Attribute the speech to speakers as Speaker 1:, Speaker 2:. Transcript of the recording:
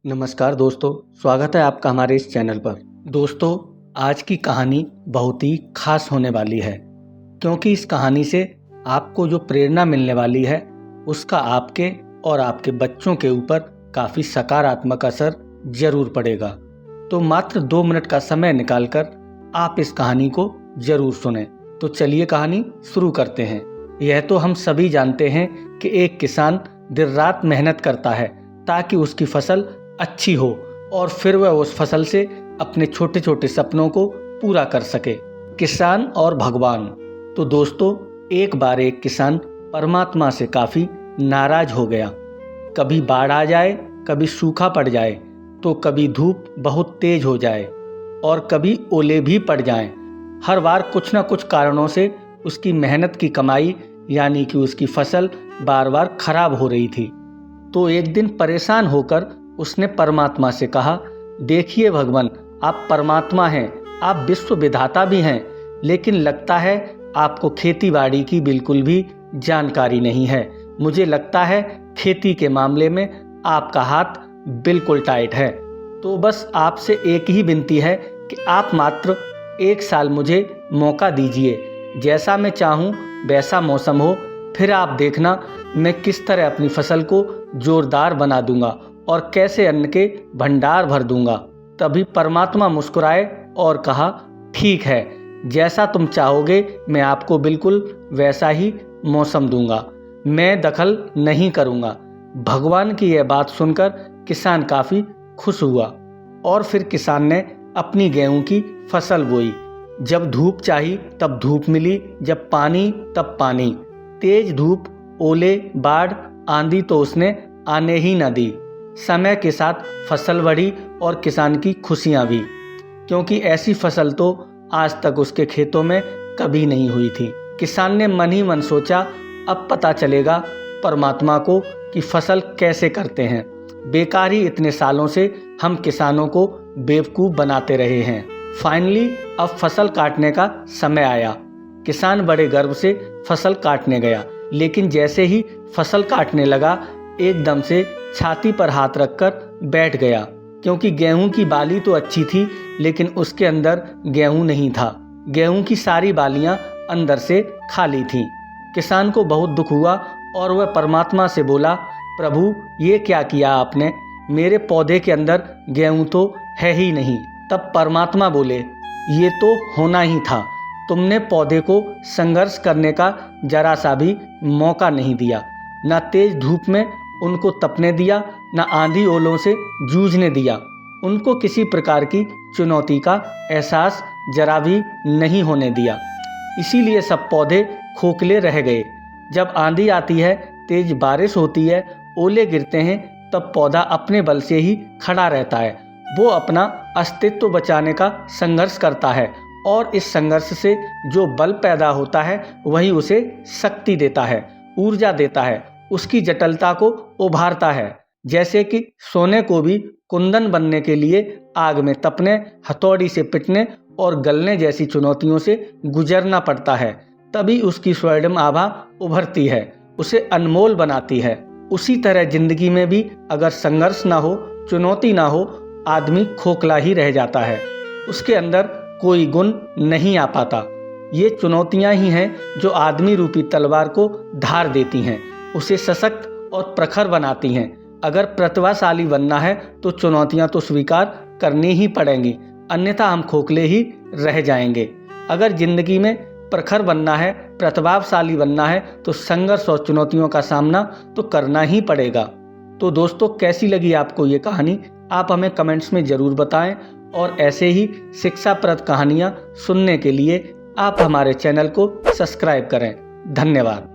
Speaker 1: नमस्कार दोस्तों, स्वागत है आपका हमारे इस चैनल पर। दोस्तों, आज की कहानी बहुत ही खास होने वाली है क्योंकि इस कहानी से आपको जो प्रेरणा मिलने वाली है उसका आपके और आपके बच्चों के ऊपर काफ़ी सकारात्मक असर जरूर पड़ेगा। तो मात्र 2 मिनट का समय निकालकर आप इस कहानी को जरूर सुनें। तो चलिए कहानी शुरू करते हैं। यह तो हम सभी जानते हैं कि एक किसान दिन रात मेहनत करता है ताकि उसकी फसल अच्छी हो और फिर वह उस फसल से अपने छोटे छोटे सपनों को पूरा कर सके। किसान और भगवान। तो दोस्तों, एक बार एक किसान परमात्मा से काफ़ी नाराज हो गया। कभी बाढ़ आ जाए, कभी सूखा पड़ जाए, तो कभी धूप बहुत तेज हो जाए और कभी ओले भी पड़ जाएं। हर बार कुछ न कुछ कारणों से उसकी मेहनत की कमाई यानी कि उसकी फसल बार बार खराब हो रही थी। तो एक दिन परेशान होकर उसने परमात्मा से कहा, देखिए भगवान, आप परमात्मा हैं, आप विश्व विधाता भी हैं, लेकिन लगता है आपको खेती बाड़ी की बिल्कुल भी जानकारी नहीं है। मुझे लगता है खेती के मामले में आपका हाथ बिल्कुल टाइट है। तो बस आपसे एक ही विनती है कि आप मात्र 1 साल मुझे मौका दीजिए। जैसा मैं चाहूँ वैसा मौसम हो, फिर आप देखना मैं किस तरह अपनी फसल को जोरदार बना दूंगा और कैसे अन्न के भंडार भर दूंगा। तभी परमात्मा मुस्कुराए और कहा, ठीक है, जैसा तुम चाहोगे मैं आपको बिल्कुल वैसा ही मौसम दूंगा, मैं दखल नहीं करूंगा। भगवान की यह बात सुनकर किसान काफ़ी खुश हुआ और फिर किसान ने अपनी गेहूं की फसल बोई। जब धूप चाहिए तब धूप मिली, जब पानी तब पानी। तेज धूप, ओले, बाढ़, आंधी तो उसने आने ही न दी। समय के साथ फसल बढ़ी और किसान की खुशियां भी, क्योंकि ऐसी फसल तो आज तक उसके खेतों में कभी नहीं हुई थी। किसान ने मन ही मन सोचा, अब पता चलेगा परमात्मा को कि फसल कैसे करते हैं। बेकार ही इतने सालों से हम किसानों को बेवकूफ़ बनाते रहे हैं। फाइनली अब फसल काटने का समय आया। किसान बड़े गर्व से फसल काटने गया, लेकिन जैसे ही फसल काटने लगा एकदम से छाती पर हाथ रखकर बैठ गया, क्योंकि गेहूं की बाली तो अच्छी थी लेकिन उसके अंदर गेहूं नहीं था। गेहूं की सारी बालियां अंदर से खाली थीं। किसान को बहुत दुख हुआ और वह परमात्मा से बोला, प्रभु, ये क्या किया आपने? मेरे पौधे के अंदर गेहूं तो है ही नहीं। तब परमात्मा बोले, ये तो होना ही था, तुमने पौधे को संघर्ष करने का जरा सा भी मौका नहीं दिया। न तेज धूप में उनको तपने दिया, न आंधी ओलों से जूझने दिया। उनको किसी प्रकार की चुनौती का एहसास जरा भी नहीं होने दिया। इसीलिए सब पौधे खोखले रह गए। जब आंधी आती है, तेज बारिश होती है, ओले गिरते हैं, तब पौधा अपने बल से ही खड़ा रहता है। वो अपना अस्तित्व बचाने का संघर्ष करता है और इस संघर्ष से जो बल पैदा होता है वही उसे शक्ति देता है, ऊर्जा देता है, उसकी जटिलता को उभारता है। जैसे कि सोने को भी कुंदन बनने के लिए आग में तपने, हथौड़ी से पिटने और गलने जैसी चुनौतियों से गुजरना पड़ता है, तभी उसकी स्वर्णिम आभा उभरती है, उसे अनमोल बनाती है। उसी तरह जिंदगी में भी अगर संघर्ष ना हो, चुनौती ना हो, आदमी खोखला ही रह जाता है, उसके अंदर कोई गुण नहीं आ पाता। ये चुनौतियां ही हैं जो आदमी रूपी तलवार को धार देती हैं, उसे सशक्त और प्रखर बनाती हैं। अगर प्रतिभाशाली बनना है तो चुनौतियां तो स्वीकार करनी ही पड़ेंगी, अन्यथा हम खोखले ही रह जाएंगे। अगर जिंदगी में प्रखर बनना है, प्रतिभाशाली बनना है, तो संघर्ष और चुनौतियों का सामना तो करना ही पड़ेगा। तो दोस्तों, कैसी लगी आपको ये कहानी? आप हमें कमेंट्स में ज़रूर बताएं और ऐसे ही शिक्षाप्रद कहानियाँ सुनने के लिए आप हमारे चैनल को सब्सक्राइब करें। धन्यवाद।